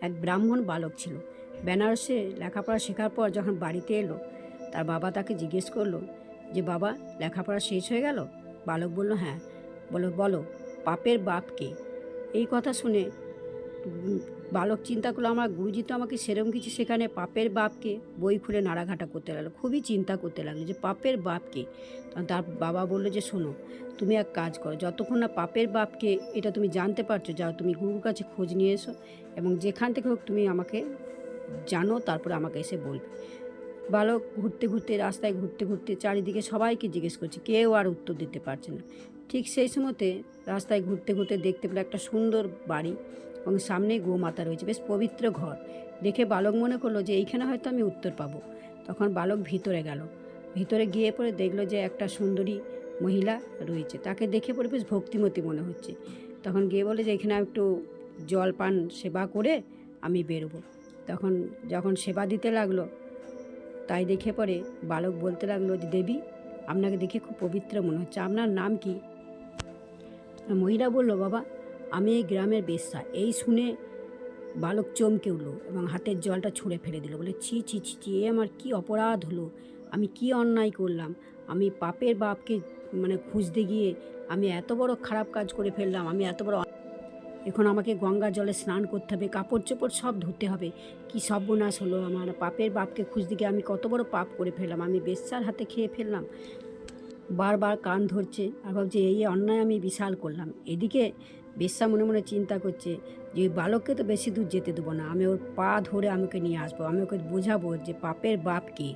এক ব্রাহ্মণ বালক ছিল। বেনারসে লেখাপড়া শেখার পর যখন বাড়িতে এলো, তার বাবা তাকে জিজ্ঞেস করলো যে, বাবা, লেখাপড়া শেষ হয়ে গেল? বালক বলল, হ্যাঁ। বলো, পাপের বাপ কে? এই কথা শুনে বালক চিন্তা করলো, আমার গুরুজি তো আমাকে সেরকম কিছু সেখানে পাপের বাপকে, বই খুলে নাড়াঘাটা করতে লাগলো, খুবই চিন্তা করতে লাগলো যে পাপের বাপকে। তখন তার বাবা বললো যে, শোনো, তুমি এক কাজ করো, যতক্ষণ না পাপের বাপকে এটা তুমি জানতে পারছো, যাও তুমি গুরুর কাছে খোঁজ নিয়ে এসো, এবং যেখান থেকে হোক তুমি আমাকে জানো, তারপরে আমাকে এসে বলবে। বালক রাস্তায় ঘুরতে ঘুরতে চারিদিকে সবাইকে জিজ্ঞেস করছে, কেউ আর উত্তর দিতে পারছে না। ঠিক সেই সময়তে রাস্তায় ঘুরতে ঘুরতে দেখতে পেল একটা সুন্দর বাড়ি, এবং সামনেই গোমাতা রয়েছে, বেশ পবিত্র ঘর। দেখে বালক মনে করলো যে এইখানে হয়তো আমি উত্তর পাবো। তখন বালক ভিতরে গেল। ভিতরে গিয়ে পরে দেখলো যে একটা সুন্দরী মহিলা রয়েছে, তাকে দেখে পরে বেশ ভক্তিমতী মনে হচ্ছে। তখন গিয়ে বলে যে এখানে একটু জল পান সেবা করে আমি বেরোবো। তখন যখন সেবা দিতে লাগলো, তাই দেখে পরে বালক বলতে লাগলো যে, দেবী, আপনাকে দেখে খুব পবিত্র মনে হচ্ছে, আপনার নাম কি? মহিলা বলল, বাবা, আমি এই গ্রামের বেশ্যা। এই শুনে বালক চমকে উঠল এবং হাতের জলটা ছুঁড়ে ফেলে দিল। বলে, ছি ছি ছি ছি, এ আমার কি অপরাধ হলো? আমি কি অন্যায় করলাম? আমি পাপের বাপকে খুঁজতে গিয়ে আমি এত বড় খারাপ কাজ করে ফেললাম। আমি এত বড়, এখন আমাকে গঙ্গার জলে স্নান করতে হবে, কাপড় চোপড় সব ধুতে হবে। কি সর্বনাশ হলো আমার! পাপের বাপকে খুঁজতে গিয়ে আমি কত বড় পাপ করে ফেললাম, আমি বেশ্যার হাতে খেয়ে ফেললাম। বারবার কান ধরছে আর ভাবছে এই অন্যায় আমি বিশাল করলাম। এদিকে বেশ্যা মনে মনে চিন্তা করছে যে ওই বালককে তো বেশি দূর যেতে দেবো না, আমি ওর পা ধরে আমাকে নিয়ে আসবো, আমি ওকে বোঝাবো যে পাপের বাপ কে।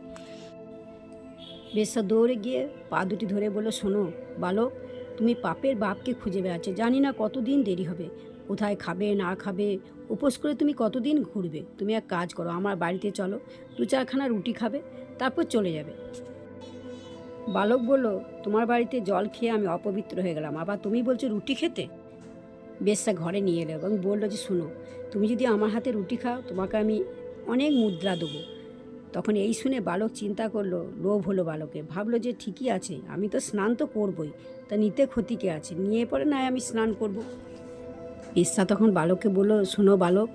বেশ্যা দৌড়ে গিয়ে পা দুটি ধরে বলল, শোনো বালক, তুমি পাপের বাপকে খুঁজে বেড়াচ্ছ, জানি না কতদিন দেরি হবে, কোথায় খাবে না খাবে, উপোস করে তুমি কতদিন ঘুরবে। তুমি এক কাজ করো, আমার বাড়িতে চলো, 2-4খানা রুটি খাবে, তারপর চলে যাবে। বালক বলল, তোমার বাড়িতে জল খেয়ে আমি অপবিত্র হয়ে গেলাম, আবার তুমি বলছো রুটি খেতে? বেশ্যা ঘরে নিয়ে এলো এবং বললো যে, শোনো, তুমি যদি আমার হাতে রুটি খাও, তোমাকে আমি অনেক মুদ্রা দেবো। তখন এই শুনে বালক চিন্তা করলো, লোভ হলো বালকে, ভাবলো যে ঠিকই আছে, আমি তো স্নান তো করবই, তা নিতে ক্ষতি কে আছে, নিয়ে পরে নয় আমি স্নান করব। বেশ্যা তখন বালককে বললো, শোনো বালক,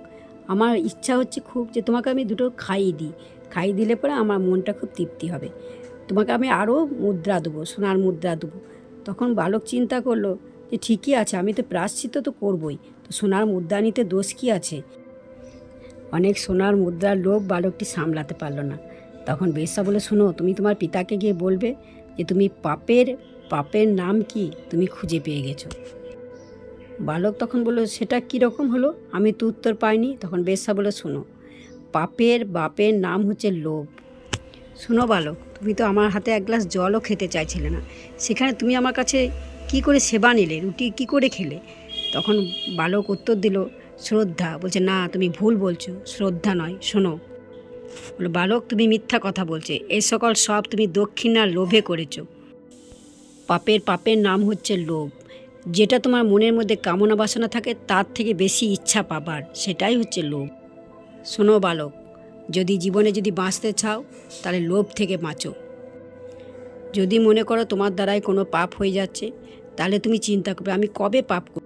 আমার ইচ্ছা হচ্ছে খুব যে তোমাকে আমি দুটো খাইয়ে দিই, খাইয়ে দিলে পরে আমার মনটা খুব তৃপ্তি হবে, তোমাকে আমি আরও মুদ্রা দেবো, সোনার মুদ্রা দেবো। তখন বালক চিন্তা করলো যে ঠিকই আছে, আমি তো প্রায়শ্চিত্ত তো করবই, তো সোনার মুদ্রা নিতে দোষ কী আছে? অনেক সোনার মুদ্রার লোভ বালকটি সামলাতে পারল না। তখন বেশ্যা বলে, শোনো, তুমি তোমার পিতাকে গিয়ে বলবে যে তুমি পাপের নাম কি তুমি খুঁজে পেয়ে গেছো। বালক তখন বলল, সেটা কীরকম হলো? আমি তো উত্তর পাইনি। তখন বেশ্যা বলে, শোনো, পাপের বাপের নাম হচ্ছে লোভ। শোনো বালক, তুমি তো আমার হাতে এক গ্লাস জলও খেতে চাইছিলে না, সেখানে তুমি আমার কাছে কি করে সেবা নিলে, রুটি কি করে খেলে? তখন বালক উত্তর দিল, শ্রদ্ধা। বলছে, না, তুমি ভুল বলছো, শ্রদ্ধা নয়, শোনো। বলো, বালক, তুমি মিথ্যা কথা বলছে, এই সকল সব তুমি দক্ষিণার লোভে করেছো। পাপের নাম হচ্ছে লোভ। যেটা তোমার মনের মধ্যে কামনা বাসনা থাকে তার থেকে বেশি ইচ্ছা পাবার, সেটাই হচ্ছে লোভ। শোনো বালক, জীবনে যদি বাঁচতে চাও, তাহলে লোভ থেকে বাঁচো। যদি মনে করো তোমার দ্বারাই কোনো পাপ হয়ে যাচ্ছে, তাহলে তুমি চিন্তা করবে আমি কবে পাপ করব।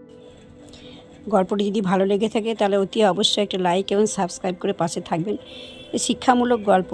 গল্পটি যদি ভালো লেগে থাকে তাহলে অতি অবশ্যই একটা লাইক এবং সাবস্ক্রাইব করে পাশে থাকবেন। শিক্ষামূলক গল্প।